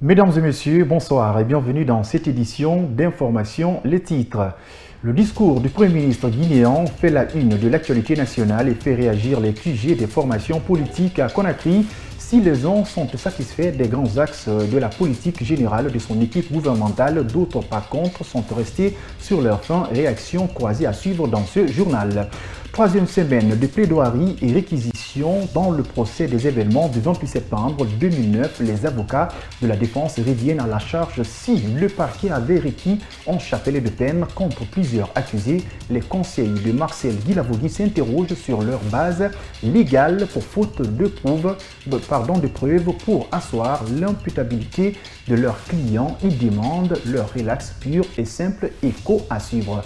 Mesdames et messieurs, bonsoir et bienvenue dans cette édition d'Information. Les titres. Le discours du Premier ministre guinéen fait la une de l'actualité nationale et fait réagir les QG des formations politiques à Conakry. Si les uns sont satisfaits des grands axes de la politique générale de son équipe gouvernementale, d'autres par contre sont restés sur leur fin. Réaction croisée à suivre dans ce journal. Troisième semaine de plaidoirie et réquisition dans le procès des événements du 28 septembre 2009. Les avocats de la défense reviennent à la charge si le parquet avait requis un chapelet de peine contre plusieurs accusés. Les conseils de Marcel Guilavogui s'interrogent sur leur base légale pour faute de preuves pour asseoir l'imputabilité de leurs clients. Ils demandent leur relax pur et simple. Écho à suivre.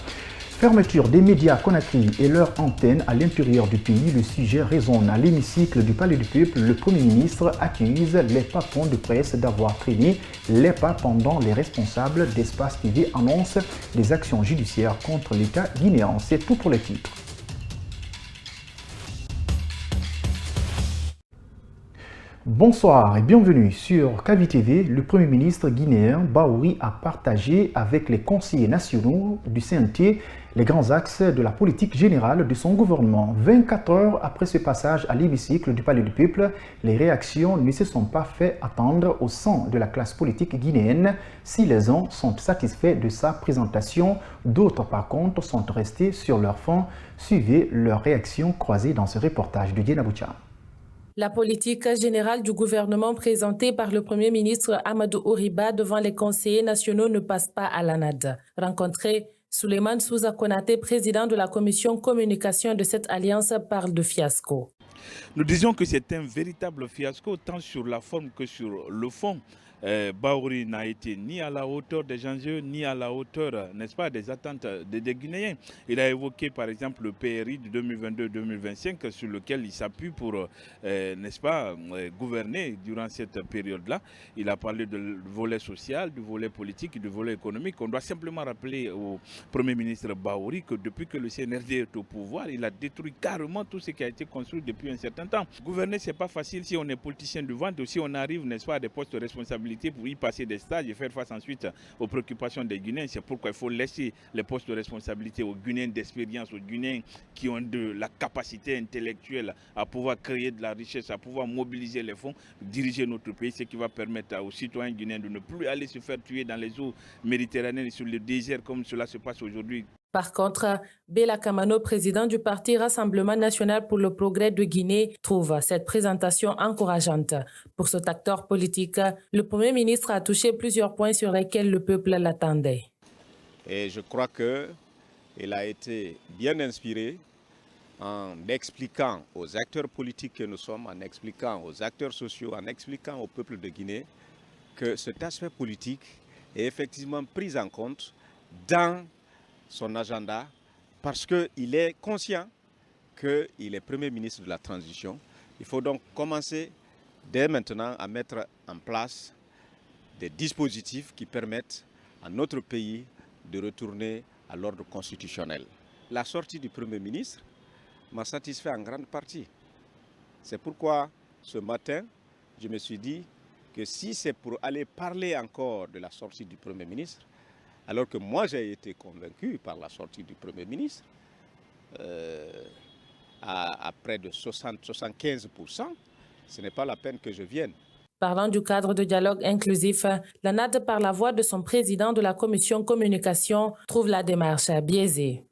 Fermeture des médias Conakry et leur antenne à l'intérieur du pays, le sujet résonne à l'hémicycle du Palais du Peuple. Le Premier ministre accuse les patrons de presse d'avoir traîné les pas pendant les responsables d'Espace TV annoncent des actions judiciaires contre l'État guinéen. C'est tout pour les titres. Bonsoir et bienvenue sur Kavi TV. Le Premier ministre guinéen Bahouri a partagé avec les conseillers nationaux du CNT les grands axes de la politique générale de son gouvernement. 24 heures après ce passage à l'hémicycle du Palais du Peuple, les réactions ne se sont pas fait attendre au sein de la classe politique guinéenne. Si les uns sont satisfaits de sa présentation, d'autres par contre sont restés sur leur faim. Suivez leurs réactions croisées dans ce reportage de Diena Boucha. La politique générale du gouvernement présentée par le Premier ministre Amadou Ouriba devant les conseillers nationaux ne passe pas à l'anade. Rencontré, Souleymane Souza Konaté, président de la commission communication de cette alliance, parle de fiasco. Nous disions que c'est un véritable fiasco tant sur la forme que sur le fond. Bahouri n'a été ni à la hauteur des enjeux, ni à la hauteur, n'est-ce pas, des attentes des Guinéens. Il a évoqué par exemple le PRI de 2022-2025 sur lequel il s'appuie pour, n'est-ce pas, gouverner durant cette période-là. Il a parlé du volet social, du volet politique et du volet économique. On doit simplement rappeler au Premier ministre Bahouri que depuis que le CNRD est au pouvoir, il a détruit carrément tout ce qui a été construit depuis un certain temps. Gouverner, c'est pas facile si on est politicien du ventre, si on arrive, n'est-ce pas, à des postes de responsabilité pour y passer des stages et faire face ensuite aux préoccupations des Guinéens. C'est pourquoi il faut laisser les postes de responsabilité aux Guinéens d'expérience, aux Guinéens qui ont de la capacité intellectuelle à pouvoir créer de la richesse, à pouvoir mobiliser les fonds, diriger notre pays, ce qui va permettre aux citoyens guinéens de ne plus aller se faire tuer dans les eaux méditerranéennes et sur le désert comme cela se passe aujourd'hui. Par contre, Bella Kamano, président du parti Rassemblement national pour le progrès de Guinée, trouve cette présentation encourageante. Pour cet acteur politique, le Premier ministre a touché plusieurs points sur lesquels le peuple l'attendait. Et je crois qu'il a été bien inspiré en expliquant aux acteurs politiques que nous sommes, en expliquant aux acteurs sociaux, en expliquant au peuple de Guinée que cet aspect politique est effectivement pris en compte dans son agenda parce qu'il est conscient qu'il est Premier ministre de la transition. Il faut donc commencer dès maintenant à mettre en place des dispositifs qui permettent à notre pays de retourner à l'ordre constitutionnel. La sortie du Premier ministre m'a satisfait en grande partie. C'est pourquoi ce matin, je me suis dit que si c'est pour aller parler encore de la sortie du Premier ministre, alors que moi j'ai été convaincu par la sortie du Premier ministre, à près de 60-75%, ce n'est pas la peine que je vienne. Parlant du cadre de dialogue inclusif, l'ANAD, par la voix de son président de la commission communication, trouve la démarche biaisée.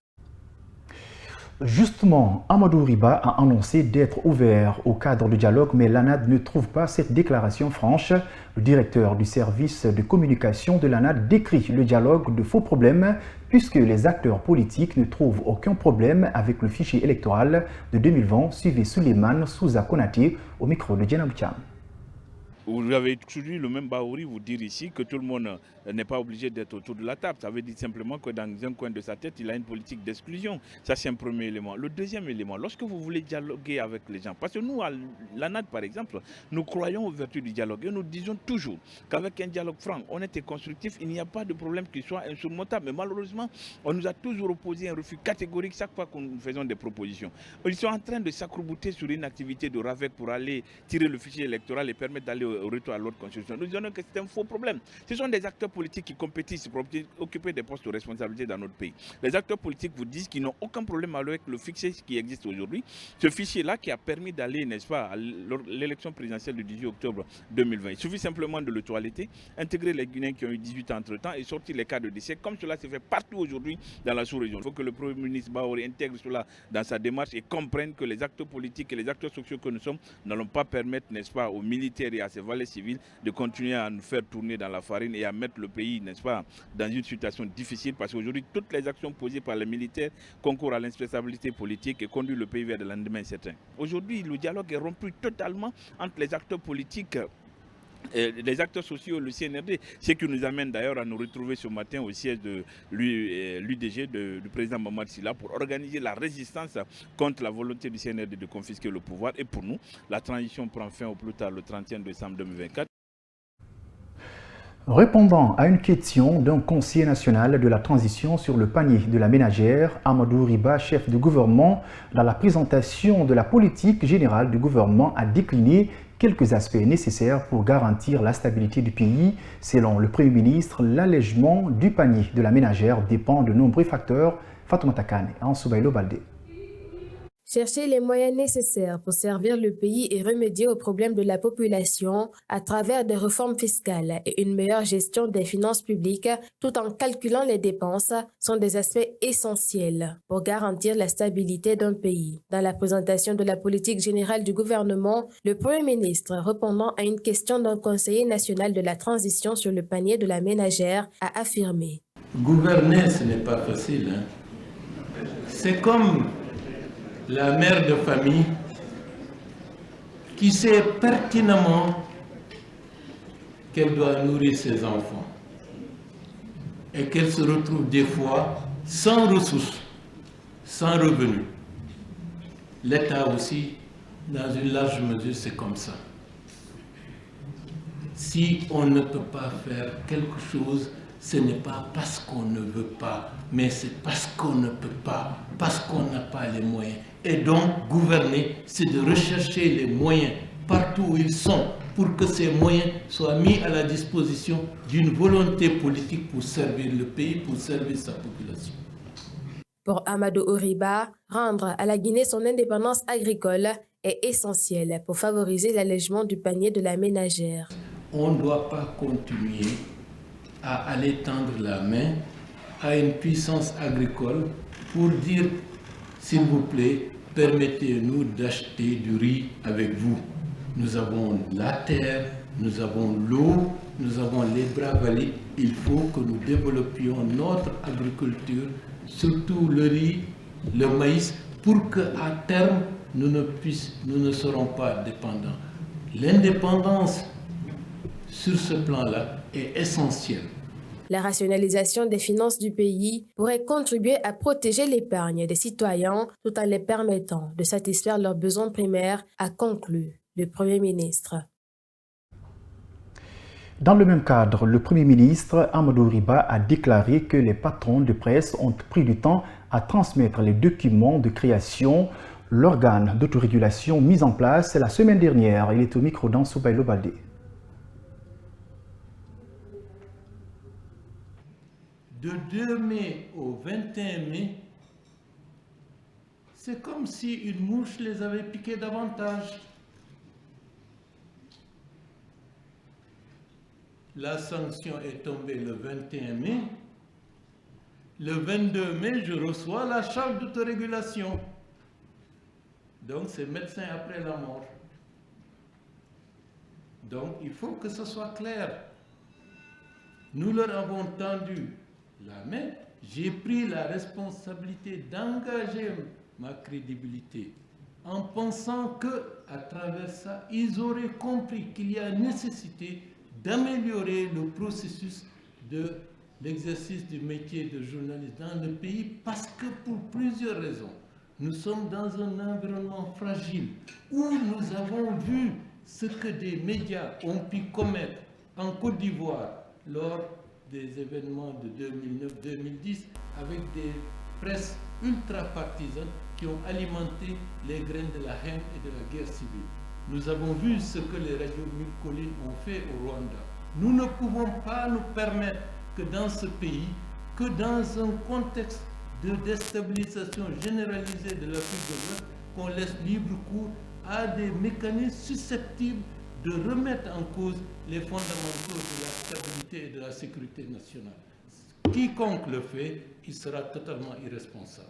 Justement, Amadou Ouriba a annoncé d'être ouvert au cadre du dialogue, mais l'ANAD ne trouve pas cette déclaration franche. Le directeur du service de communication de l'ANAD décrit le dialogue de faux problèmes puisque les acteurs politiques ne trouvent aucun problème avec le fichier électoral de 2020. Suivez Souleymane Souza Konaté au micro de Diena Boucha. Vous avez toujours le même Bahouri vous dire ici que tout le monde n'est pas obligé d'être autour de la table. Ça veut dire simplement que dans un coin de sa tête, il a une politique d'exclusion. Ça, c'est un premier élément. Le deuxième élément, lorsque vous voulez dialoguer avec les gens, parce que nous, à l'ANAD par exemple, nous croyons aux vertus du dialogue et nous disons toujours qu'avec un dialogue franc, honnête et constructif, il n'y a pas de problème qui soit insurmontable. Mais malheureusement, on nous a toujours opposé un refus catégorique chaque fois que nous faisons des propositions. Ils sont en train de s'accroupouter sur une activité de RAVEC pour aller tirer le fichier électoral et permettre d'aller retour à l'ordre constitutionnel. Nous disons que c'est un faux problème. Ce sont des acteurs politiques qui compétissent pour occuper des postes de responsabilité dans notre pays. Les acteurs politiques vous disent qu'ils n'ont aucun problème avec le fichier qui existe aujourd'hui. Ce fichier-là qui a permis d'aller, n'est-ce pas, à l'élection présidentielle du 18 octobre 2020. Il suffit simplement de le toiletter, intégrer les Guinéens qui ont eu 18 ans entre-temps et sortir les cas de décès, comme cela se fait partout aujourd'hui dans la sous-région. Il faut que le Premier ministre Bahory intègre cela dans sa démarche et comprenne que les acteurs politiques et les acteurs sociaux que nous sommes n'allons pas permettre, n'est-ce pas, aux militaires et à ces valets civils de continuer à nous faire tourner dans la farine et à mettre le pays, n'est-ce pas, dans une situation difficile parce qu'aujourd'hui, toutes les actions posées par les militaires concourent à l'instabilité politique et conduisent le pays vers des lendemains incertains. Aujourd'hui, le dialogue est rompu totalement entre les acteurs politiques, les acteurs sociaux, le CNRD, ce qui nous amène d'ailleurs à nous retrouver ce matin au siège de l'UDG du président Mamad Silla pour organiser la résistance contre la volonté du CNRD de confisquer le pouvoir. Et pour nous, la transition prend fin au plus tard le 31 décembre 2024. Répondant à une question d'un conseiller national de la transition sur le panier de la ménagère, Amadou Riba, chef du gouvernement, dans la présentation de la politique générale du gouvernement, a décliné quelques aspects nécessaires pour garantir la stabilité du pays. Selon le Premier ministre, l'allègement du panier de la ménagère dépend de nombreux facteurs. Fatoumata Kane, Ansoubaïlo Baldé. Chercher les moyens nécessaires pour servir le pays et remédier aux problèmes de la population à travers des réformes fiscales et une meilleure gestion des finances publiques tout en calculant les dépenses sont des aspects essentiels pour garantir la stabilité d'un pays. Dans la présentation de la politique générale du gouvernement, le Premier ministre, répondant à une question d'un conseiller national de la transition sur le panier de la ménagère, a affirmé: Gouverner, ce n'est pas facile. C'est comme la mère de famille qui sait pertinemment qu'elle doit nourrir ses enfants et qu'elle se retrouve des fois sans ressources, sans revenus. L'État aussi, dans une large mesure, c'est comme ça. Si on ne peut pas faire quelque chose, ce n'est pas parce qu'on ne veut pas, mais c'est parce qu'on ne peut pas, parce qu'on n'a pas les moyens. Et donc, gouverner, c'est de rechercher les moyens partout où ils sont pour que ces moyens soient mis à la disposition d'une volonté politique pour servir le pays, pour servir sa population. Pour Amadou Oriba, rendre à la Guinée son indépendance agricole est essentiel pour favoriser l'allègement du panier de la ménagère. On ne doit pas continuer à aller tendre la main à une puissance agricole pour dire, s'il vous plaît, permettez-nous d'acheter du riz avec vous. Nous avons la terre, nous avons l'eau, nous avons les bras valides. Il faut que nous développions notre agriculture, surtout le riz, le maïs, pour qu'à terme, nous ne serons pas dépendants. L'indépendance sur ce plan-là est essentielle. La rationalisation des finances du pays pourrait contribuer à protéger l'épargne des citoyens tout en les permettant de satisfaire leurs besoins primaires, a conclu le Premier ministre. Dans le même cadre, le Premier ministre Amadou Riba a déclaré que les patrons de presse ont pris du temps à transmettre les documents de création, l'organe d'autorégulation mis en place la semaine dernière. Il est au micro d'Ansoubaïlo Baldé. De 2 mai au 21 mai, c'est comme si une mouche les avait piqués davantage. La sanction est tombée le 21 mai. Le 22 mai, je reçois la charte d'autorégulation. Donc, c'est médecin après la mort. Donc, il faut que ce soit clair. Nous leur avons tendu la main. J'ai pris la responsabilité d'engager ma crédibilité en pensant que, à travers ça, ils auraient compris qu'il y a nécessité d'améliorer le processus de l'exercice du métier de journaliste dans le pays parce que pour plusieurs raisons. Nous sommes dans un environnement fragile où nous avons vu ce que des médias ont pu commettre en Côte d'Ivoire lors des événements de 2009-2010 avec des presses ultra-partisanes qui ont alimenté les graines de la haine et de la guerre civile. Nous avons vu ce que les radios Mille-Collines ont fait au Rwanda. Nous ne pouvons pas nous permettre que dans ce pays, que dans un contexte de déstabilisation généralisée de l'Afrique de l'Ouest, qu'on laisse libre cours à des mécanismes susceptibles de remettre en cause les fondamentaux de la stabilité et de la sécurité nationale. Quiconque le fait, il sera totalement irresponsable.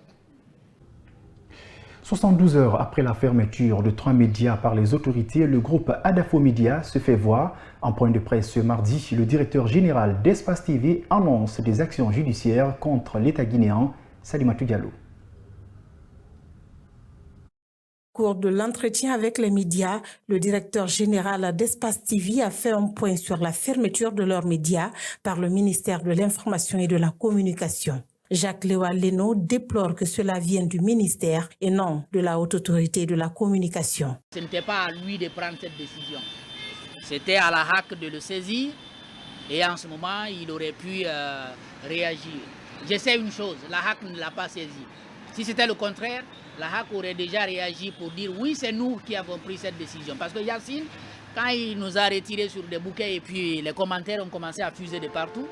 72 heures après la fermeture de 3 médias par les autorités, le groupe Adafo Media se fait voir. En point de presse ce mardi, le directeur général d'Espace TV annonce des actions judiciaires contre l'État guinéen. Salimatou Diallo. Au cours de l'entretien avec les médias, le directeur général d'Espace TV a fait un point sur la fermeture de leurs médias par le ministère de l'Information et de la Communication. Jacques Léwa Leno déplore que cela vienne du ministère et non de la haute autorité de la communication. Ce n'était pas à lui de prendre cette décision. C'était à la HAC de le saisir et en ce moment, il aurait pu réagir. Je sais une chose, la HAC ne l'a pas saisi. Si c'était le contraire, la HAC aurait déjà réagi pour dire oui, c'est nous qui avons pris cette décision. Parce que Yacine, quand il nous a retirés sur des bouquets et puis les commentaires ont commencé à fuser de partout,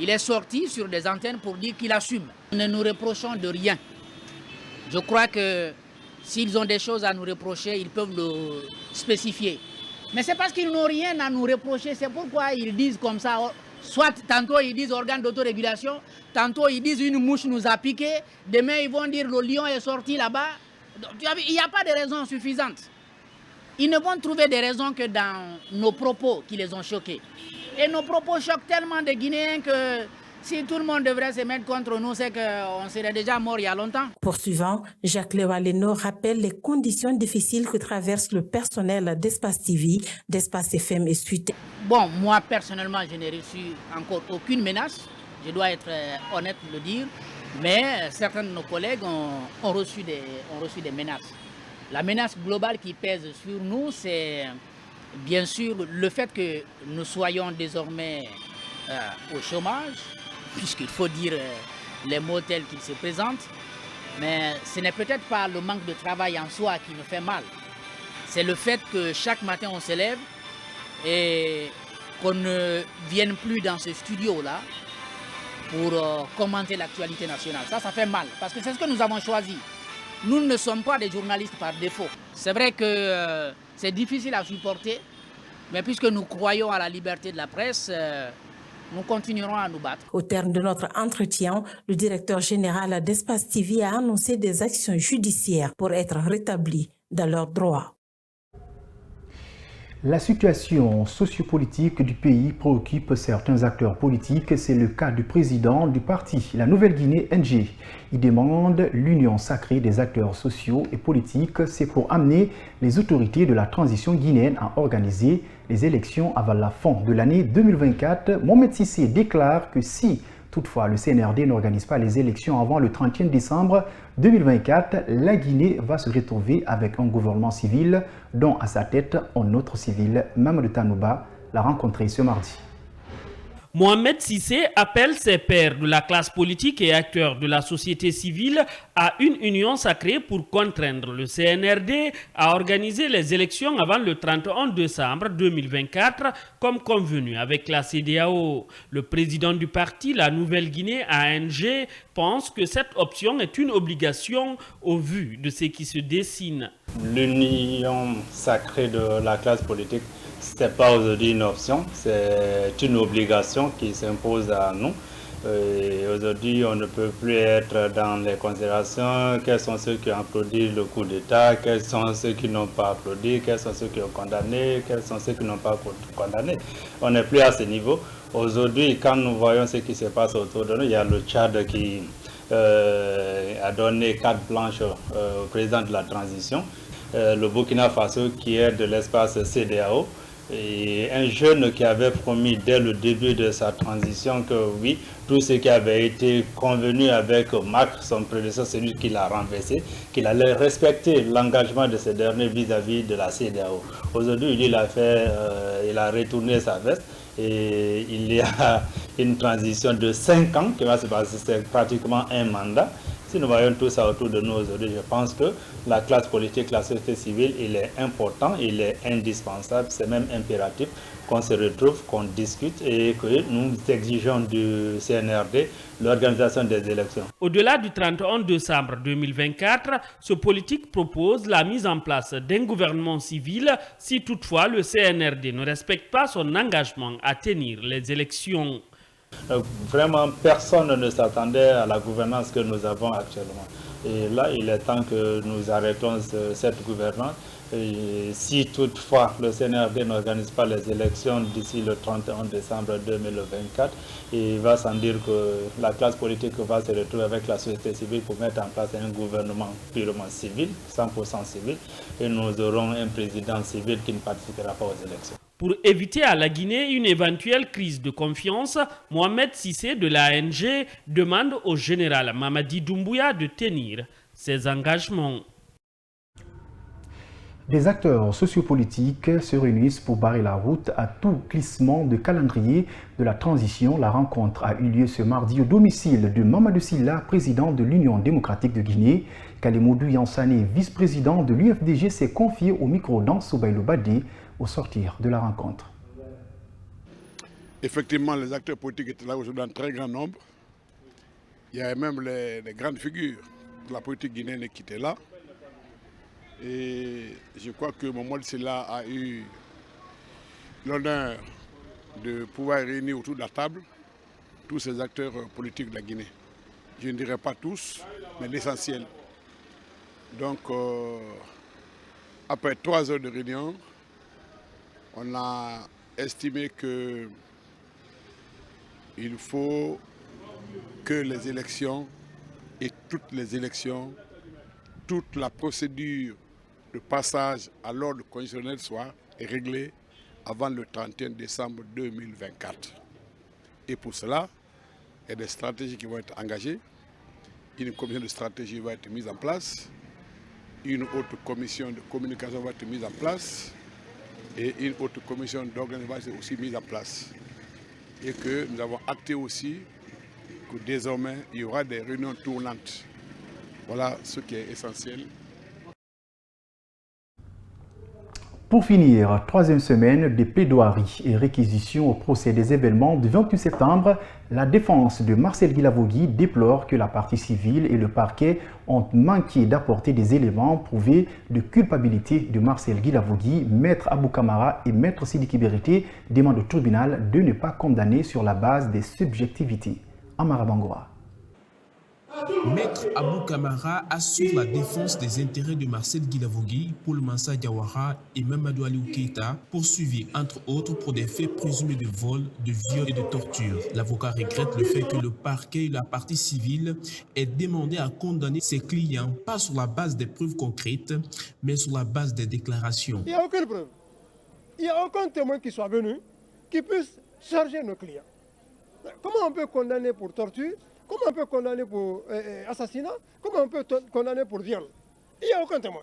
il est sorti sur des antennes pour dire qu'il assume. Nous ne nous reprochons de rien. Je crois que s'ils ont des choses à nous reprocher, ils peuvent le spécifier. Mais c'est parce qu'ils n'ont rien à nous reprocher, c'est pourquoi ils disent comme ça. Soit tantôt ils disent organe d'autorégulation, tantôt ils disent une mouche nous a piqué, demain ils vont dire le lion est sorti là-bas. Il n'y a pas de raisons suffisantes. Ils ne vont trouver des raisons que dans nos propos qui les ont choqués. Et nos propos choquent tellement de Guinéens que si tout le monde devrait se mettre contre nous, c'est qu'on serait déjà mort il y a longtemps. Poursuivant, Jacques Léwa Leno rappelle les conditions difficiles que traverse le personnel d'Espace TV, d'Espace FM et Suite. Bon, moi personnellement, je n'ai reçu encore aucune menace. Je dois être honnête de le dire. Mais certains de nos collègues ont reçu des menaces. La menace globale qui pèse sur nous, c'est bien sûr le fait que nous soyons désormais au chômage, puisqu'il faut dire les mots tels qu'ils se présentent. Mais ce n'est peut-être pas le manque de travail en soi qui nous fait mal. C'est le fait que chaque matin on se lève et qu'on ne vienne plus dans ce studio-là pour commenter l'actualité nationale. Ça fait mal, parce que c'est ce que nous avons choisi. Nous ne sommes pas des journalistes par défaut. C'est vrai que c'est difficile à supporter, mais puisque nous croyons à la liberté de la presse, nous continuerons à nous battre. Au terme de notre entretien, le directeur général d'Espace TV a annoncé des actions judiciaires pour être rétablis dans leurs droits. La situation sociopolitique du pays préoccupe certains acteurs politiques. C'est le cas du président du parti La Nouvelle-Guinée, NG. Il demande l'union sacrée des acteurs sociaux et politiques. C'est pour amener les autorités de la transition guinéenne à organiser les élections avant la fin de l'année 2024. Mohamed Sissé déclare que si toutefois le CNRD n'organise pas les élections avant le 31 décembre 2024, la Guinée va se retrouver avec un gouvernement civil dont à sa tête un autre civil. Mamadou Tanouba l'a rencontré ce mardi. Mohamed Sissé appelle ses pairs de la classe politique et acteurs de la société civile à une union sacrée pour contraindre le CNRD à organiser les élections avant le 31 décembre 2024 comme convenu avec la CEDEAO. Le président du parti La Nouvelle-Guinée, ANG, pense que cette option est une obligation au vu de ce qui se dessine. L'union sacrée de la classe politique, ce n'est pas aujourd'hui une option, c'est une obligation qui s'impose à nous. Aujourd'hui, on ne peut plus être dans les considérations, quels sont ceux qui ont applaudi le coup d'État, quels sont ceux qui n'ont pas applaudi, quels sont ceux qui ont condamné, quels sont ceux qui n'ont pas condamné. On n'est plus à ce niveau. Aujourd'hui, quand nous voyons ce qui se passe autour de nous, il y a le Tchad qui a donné carte blanche au président de la transition, le Burkina Faso qui est de l'espace CEDEAO, et un jeune qui avait promis dès le début de sa transition que oui, tout ce qui avait été convenu avec Macron, son prédécesseur, c'est lui qui l'a renversé, qu'il allait respecter l'engagement de ce dernier vis-à-vis de la CEDEAO. Aujourd'hui, il a retourné sa veste et il y a une transition de 5 ans qui va se passer, c'est pratiquement un mandat. Si nous voyons tout ça autour de nous aujourd'hui, je pense que la classe politique, la société civile, il est important, il est indispensable, c'est même impératif qu'on se retrouve, qu'on discute et que nous exigeons du CNRD l'organisation des élections. Au-delà du 31 décembre 2024, ce politique propose la mise en place d'un gouvernement civil si toutefois le CNRD ne respecte pas son engagement à tenir les élections. Vraiment, personne ne s'attendait à la gouvernance que nous avons actuellement. Et là, il est temps que nous arrêtons cette gouvernance. Et si toutefois le CNRD n'organise pas les élections d'ici le 31 décembre 2024, il va sans dire que la classe politique va se retrouver avec la société civile pour mettre en place un gouvernement purement civil, 100% civil, et nous aurons un président civil qui ne participera pas aux élections. Pour éviter à la Guinée une éventuelle crise de confiance, Mohamed Cissé de l'ANG demande au général Mamadi Doumbouya de tenir ses engagements. Des acteurs sociopolitiques se réunissent pour barrer la route à tout glissement de calendrier de la transition. La rencontre a eu lieu ce mardi au domicile de Mamadou Sylla, président de l'Union démocratique de Guinée. Kalimodou Yansane, vice-président de l'UFDG, s'est confié au micro d'Ansobaïlo Badé au sortir de la rencontre. Effectivement, les acteurs politiques étaient là aujourd'hui en très grand nombre. Il y avait même les grandes figures de la politique guinéenne qui étaient là. Et je crois que Mamadou Sylla a eu l'honneur de pouvoir réunir autour de la table tous ces acteurs politiques de la Guinée. Je ne dirais pas tous, mais l'essentiel. Donc, après 3 heures de réunion, on a estimé qu'il faut que les élections et toutes les élections, toute la procédure de passage à l'ordre constitutionnel soit réglée avant le 31 décembre 2024. Et pour cela, il y a des stratégies qui vont être engagées. Une commission de stratégie va être mise en place. Une autre commission de communication va être mise en place. Et une autre commission d'organisation va être aussi mise en place. Et que nous avons acté aussi que désormais, il y aura des réunions tournantes. Voilà ce qui est essentiel. Pour finir, 3e semaine de plaidoiries et réquisitions au procès des événements du 28 septembre, la défense de Marcel Guilavogui déplore que la partie civile et le parquet ont manqué d'apporter des éléments prouvés de culpabilité de Marcel Guilavogui. Maître Abou Kamara et Maître Sidiki Berete demandent au tribunal de ne pas condamner sur la base des subjectivités. Amara Bangoa. Maître Abou Kamara assure la défense des intérêts de Marcel Guilavogui, Paul Mansa Diawara et Mamadou Aliou Keïta, poursuivis entre autres pour des faits présumés de vol, de viol et de torture. L'avocat regrette le fait que le parquet et la partie civile aient demandé à condamner ses clients, pas sur la base des preuves concrètes, mais sur la base des déclarations. Il n'y a aucune preuve. Il n'y a aucun témoin qui soit venu qui puisse charger nos clients. Comment on peut condamner pour torture? Comment on peut condamner pour assassinat? Comment on peut condamner pour viol? Il n'y a aucun témoin.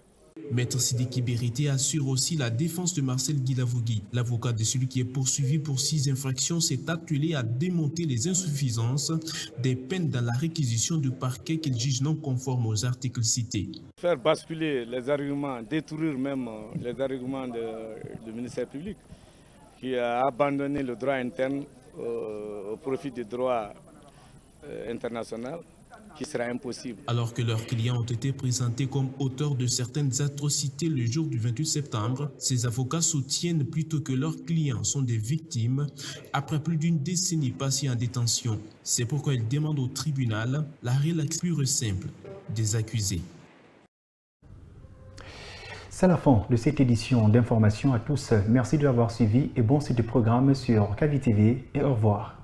Maître Sidiki Berete assure aussi la défense de Marcel Guilavogui. L'avocat de celui qui est poursuivi pour 6 infractions s'est attelé à démonter les insuffisances des peines dans la réquisition du parquet qu'il juge non conforme aux articles cités. Faire basculer les arguments, détruire même les arguments du ministère public qui a abandonné le droit interne au profit du droit international, qui sera impossible. Alors que leurs clients ont été présentés comme auteurs de certaines atrocités le jour du 28 septembre, ces avocats soutiennent plutôt que leurs clients sont des victimes après plus d'une décennie passée en détention. C'est pourquoi ils demandent au tribunal la relaxation pure et simple des accusés. C'est la fin de cette édition d'information à tous. Merci de l'avoir suivi et bon site de programme sur KVTV et au revoir.